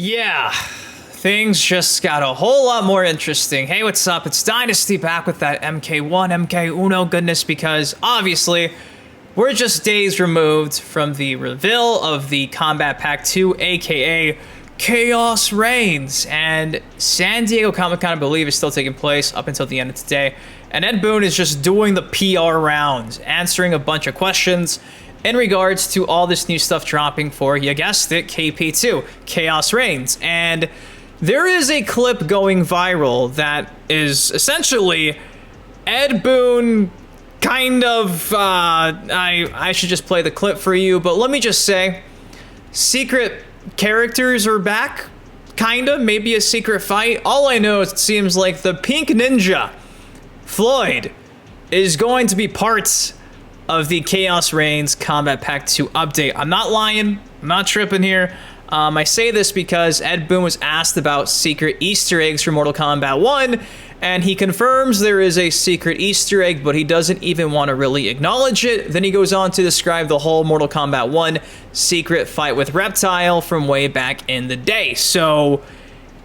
Yeah, things just got a whole lot more interesting. Hey, what's up? It's Dynasty back with that MK1, MK Uno goodness, because obviously we're just days removed from the reveal of the Combat Pack 2, aka Khaos Reigns, and San Diego Comic-Con, I believe, is still taking place up until the end of today. And Ed Boon is just doing the PR rounds, answering a bunch of questions in regards to all this new stuff dropping for, you guessed it, KP2, Khaos Reigns. And there is a clip going viral that is essentially Ed Boon kind of, I should just play the clip for you, but let me just say, secret characters are back, kinda, maybe a secret fight. All I know is it seems like the Pink Ninja, Floyd, is going to be parts of the Khaos Reigns Combat Pack 2 update. I'm not lying, I'm not tripping here. I say this because Ed Boon was asked about secret Easter eggs for Mortal Kombat 1, and he confirms there is a secret Easter egg, but he doesn't even want to really acknowledge it. Then he goes on to describe the whole Mortal Kombat 1 secret fight with Reptile from way back in the day. So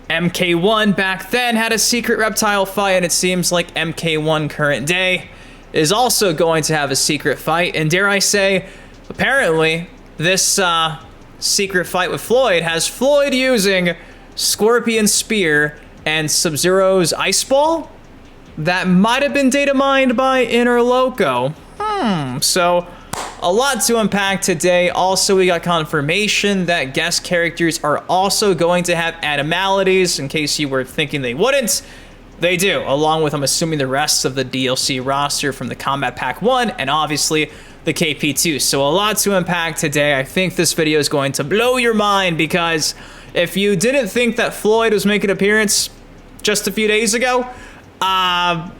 MK1 back then had a secret Reptile fight, and it seems like MK1 current day is also going to have a secret fight. And dare I say, apparently this secret fight with Floyd has Floyd using Scorpion Spear and Sub-Zero's Ice Ball that might have been data mined by Interloko. So a lot to unpack today. Also, we got confirmation that guest characters are also going to have Animalities, in case you were thinking they wouldn't. They do, along with, I'm assuming, the rest of the DLC roster from the Combat Pack 1 and obviously the KP2. So a lot to unpack today. I think this video is going to blow your mind, because if you didn't think that Floyd was making an appearance just a few days ago,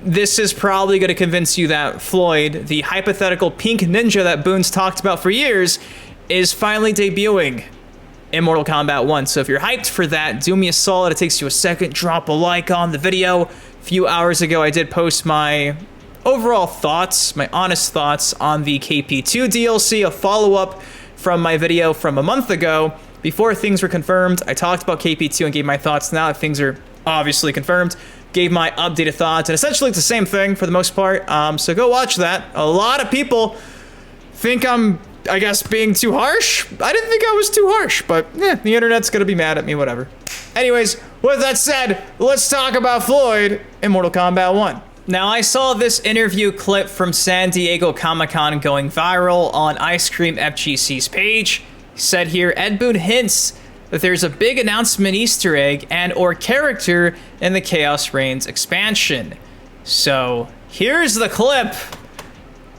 this is probably going to convince you that Floyd, the hypothetical pink ninja that Boon's talked about for years, is finally debuting in Mortal Kombat 1. So if you're hyped for that, do me a solid. It takes you a second. Drop a like on the video. A few hours ago, I did post my overall thoughts, my honest thoughts on the KP2 DLC, a follow-up from my video from a month ago. Before things were confirmed, I talked about KP2 and gave my thoughts. Now that things are obviously confirmed, gave my updated thoughts, and essentially it's the same thing for the most part. So go watch that. A lot of people think I'm, I guess, being too harsh. I didn't think I was too harsh, but yeah, the internet's gonna be mad at me, whatever. Anyways, with that said, let's talk about Floyd in Mortal Kombat 1. Now, I saw this interview clip from San Diego Comic-Con going viral on iScreamFGC's page. He said here, Ed Boon hints that there's a big announcement Easter egg and or character in the Khaos Reigns expansion. So here's the clip.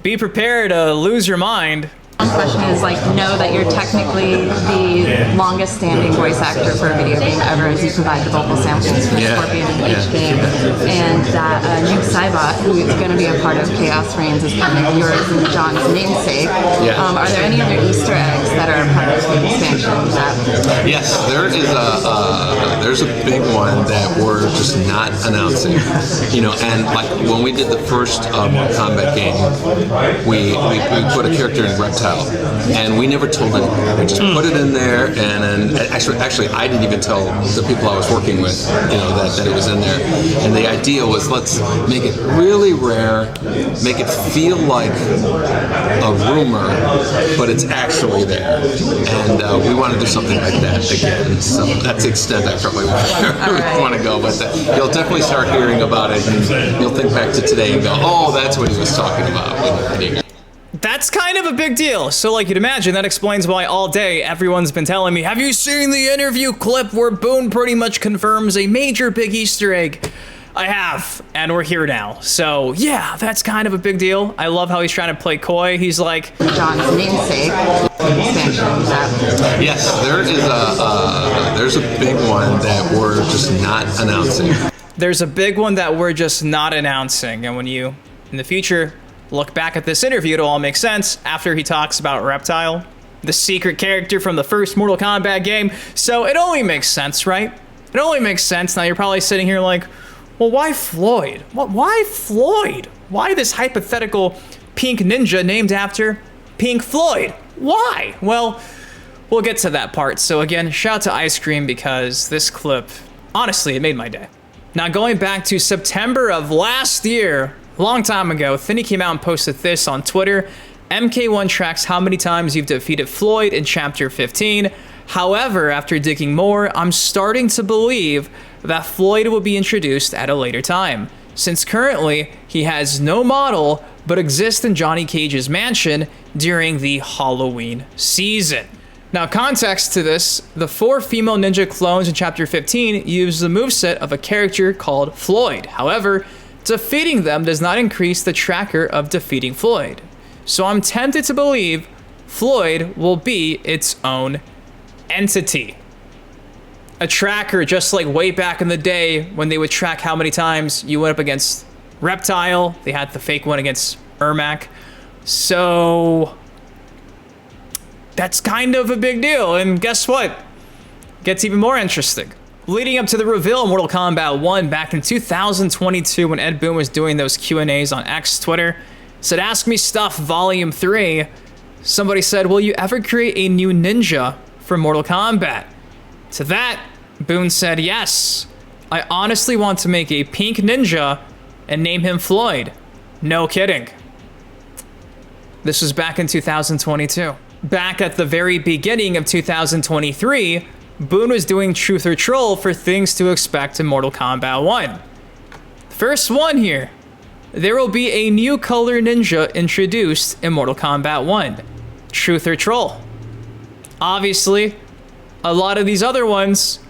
Be prepared to lose your mind. One question is, like, know that you're technically the longest standing voice actor for a video game ever, as you provide the vocal samples for Scorpion in each game, and that Nuke Saibot, who is going to be a part of Khaos Reigns, is kind of yours and John's namesake. Are there any other Easter eggs that are part of the expansion? Yes, there's a big one that we're just not announcing. You know, and like when we did the first Mortal Kombat game, we put a character in Reptile, and we never told anyone. We just put it in there, and actually, I didn't even tell the people I was working with, you know, that it was in there. And the idea was, let's make it really rare, make it feel like a rumor, but it's actually there. And we want to do something like that again. So that's the extent I probably want to go. But you'll definitely start hearing about it, and you'll think back to today and go, oh, that's what he was talking about. That's kind of a big deal. So like you'd imagine, that explains why all day everyone's been telling me, have you seen the interview clip where Boon pretty much confirms a major big Easter egg? I have, and we're here now. So yeah, that's kind of a big deal. I love how he's trying to play coy. He's like, John's namesake. Yes, there's a big one that we're just not announcing. There's a big one that we're just not announcing. And when you, in the future, look back at this interview, it'll all make sense after he talks about Reptile, the secret character from the first Mortal Kombat game. So it only makes sense, right? It only makes sense. Now you're probably sitting here like, well, why Floyd? Why Floyd? Why this hypothetical pink ninja named after Pink Floyd? Why? Well, we'll get to that part. So again, shout out to Ice Cream because this clip, honestly, it made my day. Now going back to September of last year, a long time ago, TheThiny came out and posted this on Twitter. MK1 tracks how many times you've defeated Floyd in Chapter 15. However, after digging more, I'm starting to believe that Floyd will be introduced at a later time, since currently he has no model but exists in Johnny Cage's mansion during the Halloween season. Now, context to this, the 4 female ninja clones in Chapter 15 use the moveset of a character called Floyd. However, defeating them does not increase the tracker of defeating Floyd. So I'm tempted to believe Floyd will be its own entity. A tracker, just like way back in the day when they would track how many times you went up against Reptile. They had the fake one against Ermac. So that's kind of a big deal. And guess what? Gets even more interesting. Leading up to the reveal of Mortal Kombat 1 back in 2022 when Ed Boon was doing those Q&As on X Twitter, said, "Ask Me Stuff Volume 3. Somebody said, will you ever create a new ninja for Mortal Kombat? To that, Boon said, yes. I honestly want to make a pink ninja and name him Floyd. No kidding. This was back in 2022. Back at the very beginning of 2023, Boon was doing Truth or Troll for things to expect in Mortal Kombat 1. First one here. There will be a new color ninja introduced in Mortal Kombat 1. Truth or Troll. Obviously, a lot of these other ones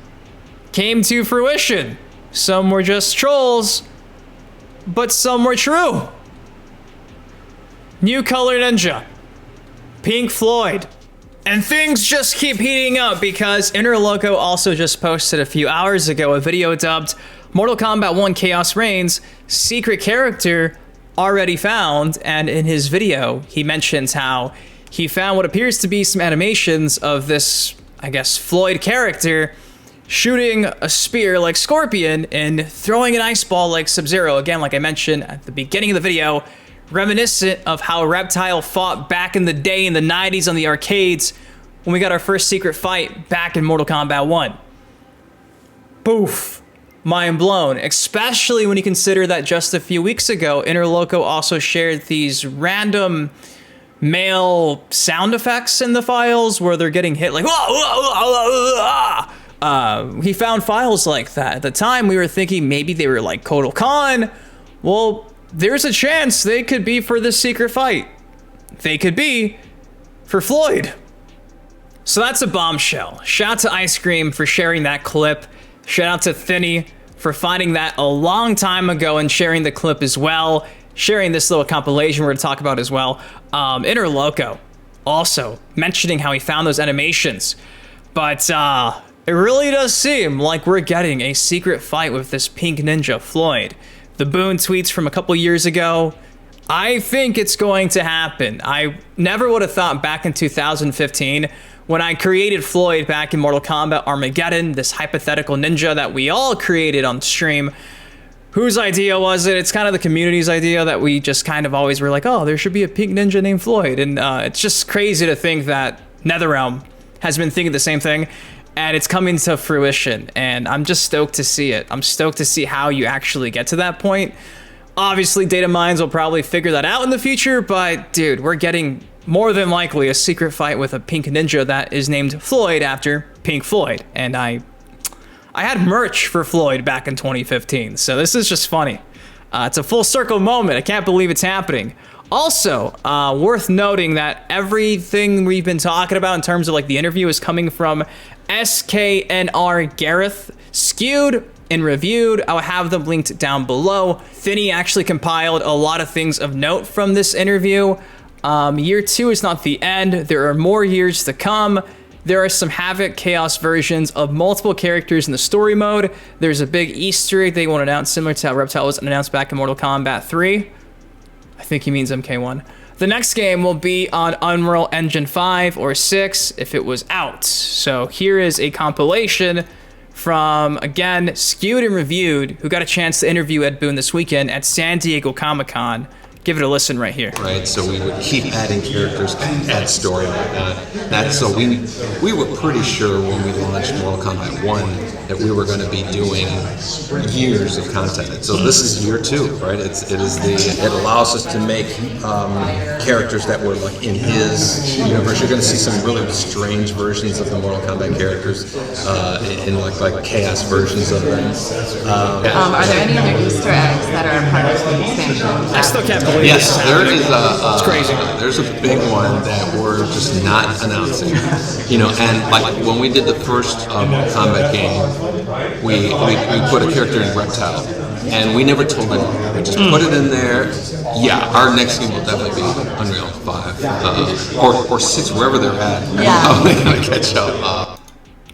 came to fruition. Some were just trolls, but some were true. New color ninja. Pink Floyd. And things just keep heating up because Interloko also just posted a few hours ago a video dubbed Mortal Kombat 1 Khaos Reigns secret character already found, and in his video he mentions how he found what appears to be some animations of this, I guess, Floyd character shooting a spear like Scorpion and throwing an ice ball like Sub-Zero. Again, like I mentioned at the beginning of the video, reminiscent of how Reptile fought back in the day in the 90s on the arcades when we got our first secret fight back in Mortal Kombat 1. Boof. Mind blown, especially when you consider that just a few weeks ago, Interloko also shared these random male sound effects in the files where they're getting hit like, whoa, whoa, whoa, whoa. He found files like that. At the time, we were thinking maybe they were like Kotal Khan. Well, there's a chance they could be for this secret fight. They could be for Floyd. So that's a bombshell. Shout out to Ice Cream for sharing that clip. Shout out to TheThiny for finding that a long time ago and sharing the clip as well. Sharing this little compilation we're going to talk about as well. Interloko also mentioning how he found those animations. But it really does seem like we're getting a secret fight with this pink ninja, Floyd. The Boon tweets from a couple years ago. I think it's going to happen. I never would have thought back in 2015 when I created Floyd back in Mortal Kombat Armageddon, this hypothetical ninja that we all created on stream. Whose idea was it? It's kind of the community's idea that we just kind of always were like, oh, there should be a pink ninja named Floyd. And it's just crazy to think that NetherRealm has been thinking the same thing. And it's coming to fruition. And I'm just stoked to see it. I'm stoked to see how you actually get to that point. Obviously, data mines will probably figure that out in the future. But, dude, we're getting more than likely a secret fight with a pink ninja that is named Floyd after Pink Floyd. And I had merch for Floyd back in 2015, so this is just funny. It's a full circle moment. I can't believe it's happening. Also, worth noting that everything we've been talking about in terms of like the interview is coming from SKNR Gareth, skewed and reviewed. I'll have them linked down below. TheThiny actually compiled a lot of things of note from this interview. Year 2 is not the end. There are more years to come. There are some Havoc Chaos versions of multiple characters in the story mode. There's a big Easter egg they won't announce, similar to how Reptile was announced back in Mortal Kombat 3. I think he means MK1. The next game will be on Unreal Engine 5 or 6 if it was out. So here is a compilation from, again, Skewed and Reviewed, who got a chance to interview Ed Boon this weekend at San Diego Comic-Con. Give it a listen right here. Right, so we would keep adding characters, add story like that. So we were pretty sure when we launched Mortal Kombat 1 that we were going to be doing years of content. So this is year 2, right? It allows us to make characters that were like in his universe. You're going to see some really strange versions of the Mortal Kombat characters in like chaos versions of them. Are there any other Easter eggs that are part of the expansion? I still can't believe Yes, there is it's crazy. There's a big one that we're just not announcing, and like when we did the first Mortal Kombat game, we put a character in Reptile, and we never told anyone. We just put it in there. Yeah, our next game will definitely be Unreal 5 or 6, wherever they're at. Yeah, we're gonna catch up.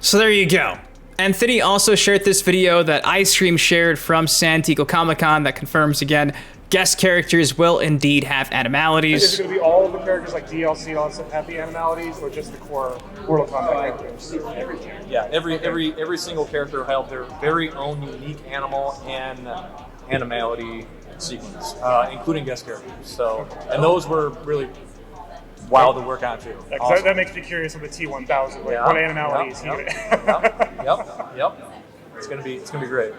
So there you go. And TheThiny also shared this video that iScream shared from San Diego Comic-Con that confirms again, guest characters will indeed have Animalities. Is it going to be all of the characters like DLC and all that stuff have the Animalities, or just the core Mortal Kombat characters? Yeah, every single character will have their very own unique animal and animality sequence, including guest characters. So, and those were really wild to work on too. Yeah, Awesome. that makes me curious with the T1000. Like, what Animalities? Yep. It's gonna be great.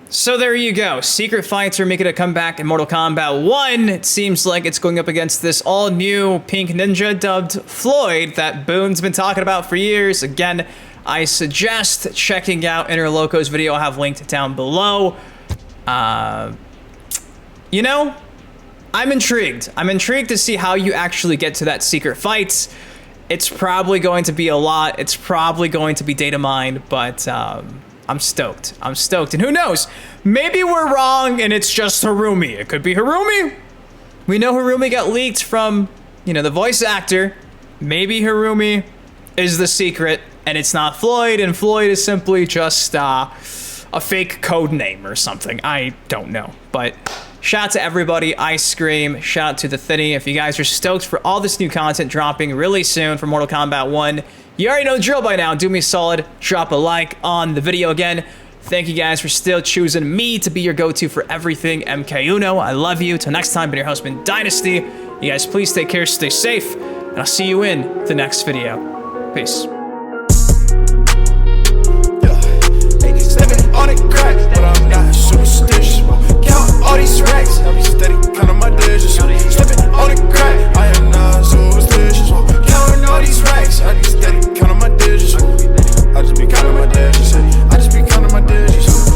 So there you go. Secret fights are making a comeback in Mortal Kombat 1. It seems like it's going up against this all-new Pink Ninja dubbed Floyd that Boon's been talking about for years. Again, I suggest checking out Interloko's video. I'll have linked down below. I'm intrigued. I'm intrigued to see how you actually get to that secret fight. It's probably going to be a lot. It's probably going to be data mined, but I'm stoked. I'm stoked. And who knows? Maybe we're wrong and it's just Harumi. It could be Harumi. We know Harumi got leaked from, the voice actor. Maybe Harumi is the secret and it's not Floyd, and Floyd is simply just a fake code name or something. I don't know. But shout out to everybody. iScream. Shout out to TheThiny. If you guys are stoked for all this new content dropping really soon for Mortal Kombat 1, you already know the drill by now. Do me a solid. Drop a like on the video again. Thank you guys for still choosing me to be your go-to for everything MK I love you. Till next time, been your host, TheThiny. You guys please take care, stay safe, and I'll see you in the next video. Peace.